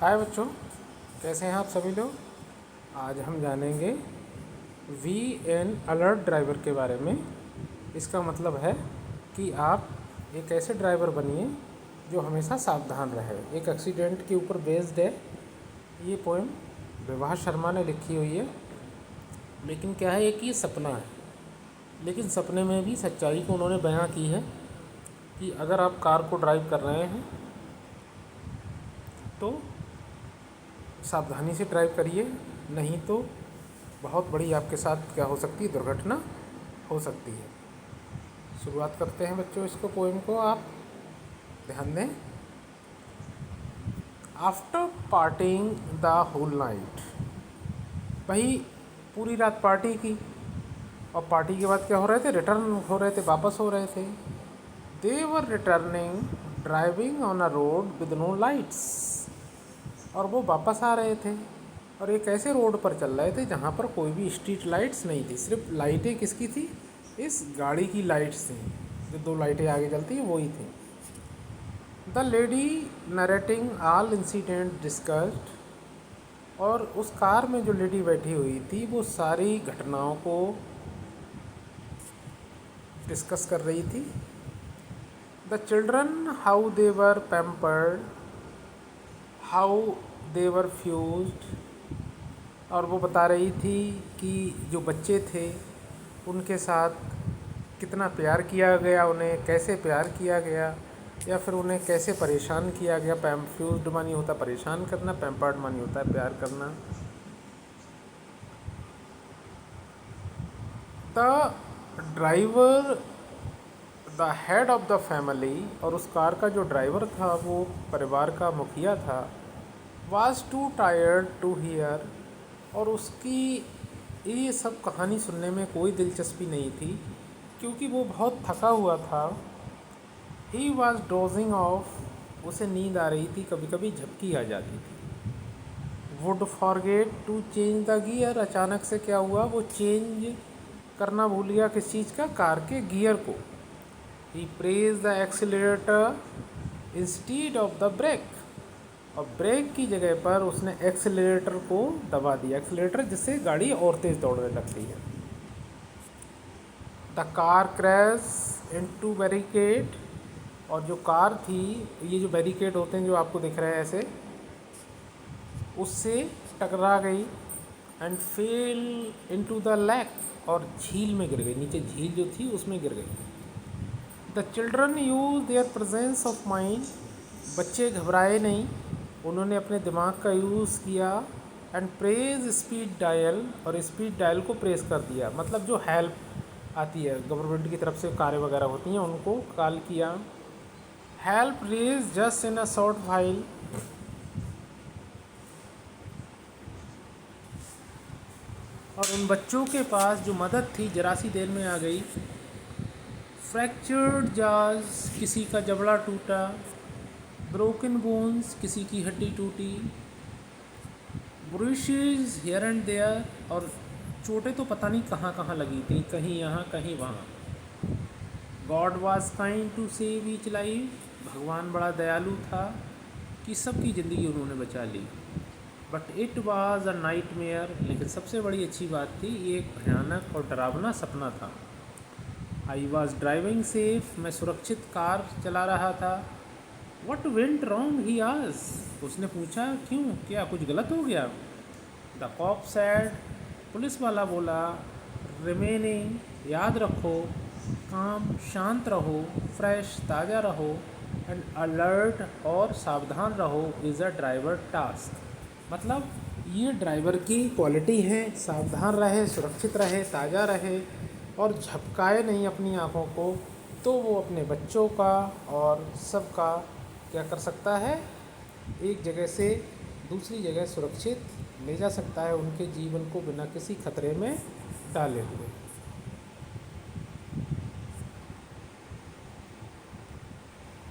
हाय बच्चों, कैसे हैं आप सभी लोग। आज हम जानेंगे वी एन अलर्ट ड्राइवर के बारे में। इसका मतलब है कि आप एक ऐसे ड्राइवर बनिए जो हमेशा सावधान रहे। एक एक्सीडेंट के ऊपर बेस्ड है ये पोएम, विभा शर्मा ने लिखी हुई है। लेकिन क्या है कि ये सपना है, लेकिन सपने में भी सच्चाई को उन्होंने बयां की है कि अगर आप कार को ड्राइव कर रहे हैं तो सावधानी से ड्राइव करिए, नहीं तो बहुत बड़ी आपके साथ क्या हो सकती है, दुर्घटना हो सकती है। शुरुआत करते हैं बच्चों इसको, पोएम को आप ध्यान दें। After parting the whole night, भाई पूरी रात पार्टी की, और पार्टी के बाद क्या हो रहे थे, रिटर्न हो रहे थे, वापस हो रहे थे। They were returning driving on a road with no lights, और वो वापस आ रहे थे और एक ऐसे रोड पर चल रहे थे जहाँ पर कोई भी स्ट्रीट लाइट्स नहीं थी। सिर्फ लाइटें किसकी थी, इस गाड़ी की लाइट्स थी। जो दो लाइटें आगे जलती हैं वही थी। The lady narrating all incident discussed, और उस कार में जो लेडी बैठी हुई थी वो सारी घटनाओं को डिस्कस कर रही थी। The children how they were pampered, how they were fused, और वो बता रही थी कि जो बच्चे थे उनके साथ कितना प्यार किया गया, उन्हें कैसे प्यार किया गया, या फिर उन्हें कैसे परेशान किया गया। फ्यूज्ड मानी होता परेशान करना, पैम्पर्ड मानी होता है प्यार करना। The driver the head of the family, और उस कार का जो ड्राइवर था वो परिवार का मुखिया था। Was too tired to hear, और उसकी ये सब कहानी सुनने में कोई दिलचस्पी नहीं थी क्योंकि वो बहुत थका हुआ था। ही वॉज डोजिंग ऑफ, उसे नींद आ रही थी, कभी कभी झपकी आ जाती थी। Would forget to change the gear, अचानक से क्या हुआ, वो चेंज करना भूल गया, किस चीज़ का, कार के गियर को। He press the accelerator instead of the brake, और ब्रेक की जगह पर उसने एक्सीलरेटर को दबा दिया। एक्सीलरेटर जिससे गाड़ी और तेज़ दौड़ने लगती है। The car crash into barricade, और जो कार थी, ये जो बैरिकेड होते हैं जो आपको दिख रहे हैं ऐसे, उससे टकरा गई। And fail into the lake, और झील में गिर गई, नीचे झील जो थी उसमें गिर गई। The children use their presence of mind, बच्चे घबराए नहीं, उन्होंने अपने दिमाग का यूज़ किया। एंड प्रेज स्पीड डायल, और स्पीड डायल को प्रेस कर दिया, मतलब जो हेल्प आती है गवर्नमेंट की तरफ से, कारें वगैरह होती हैं उनको कॉल किया। Help raise just in a short file, और उन बच्चों के पास जो मदद थी जरा सी देर में आ गई। फ्रैक्चर्ड जाज, किसी का जबड़ा टूटा। ब्रोकन बोन्स, किसी की हड्डी टूटी। ब्रूशेज हियर एंड देयर, और चोटें तो पता नहीं कहाँ कहाँ लगी थी, कहीं यहाँ कहीं वहाँ। God was kind to save each life, भगवान बड़ा दयालु था कि सबकी ज़िंदगी उन्होंने बचा ली। But it was a nightmare, लेकिन सबसे बड़ी अच्छी बात थी, ये एक भयानक और डरावना सपना था। आई वॉज ड्राइविंग सेफ, मैं सुरक्षित कार चला रहा था। वट वेंट रॉन्ग ही आज, उसने पूछा क्यों, क्या कुछ गलत हो गया। द कॉप सैड, पुलिस वाला बोला। रिमेनिंग, याद रखो। काम, शांत रहो। फ्रेश, ताज़ा रहो। एंड अलर्ट, और सावधान रहो, इज़ अ ड्राइवर टास्क, मतलब ये ड्राइवर की क्वालिटी है। सावधान रहे, सुरक्षित रहे, ताज़ा रहे, और झपकाए नहीं अपनी आँखों को, तो वो अपने बच्चों का और सबका क्या कर सकता है, एक जगह से दूसरी जगह सुरक्षित ले जा सकता है, उनके जीवन को बिना किसी खतरे में डाले हुए।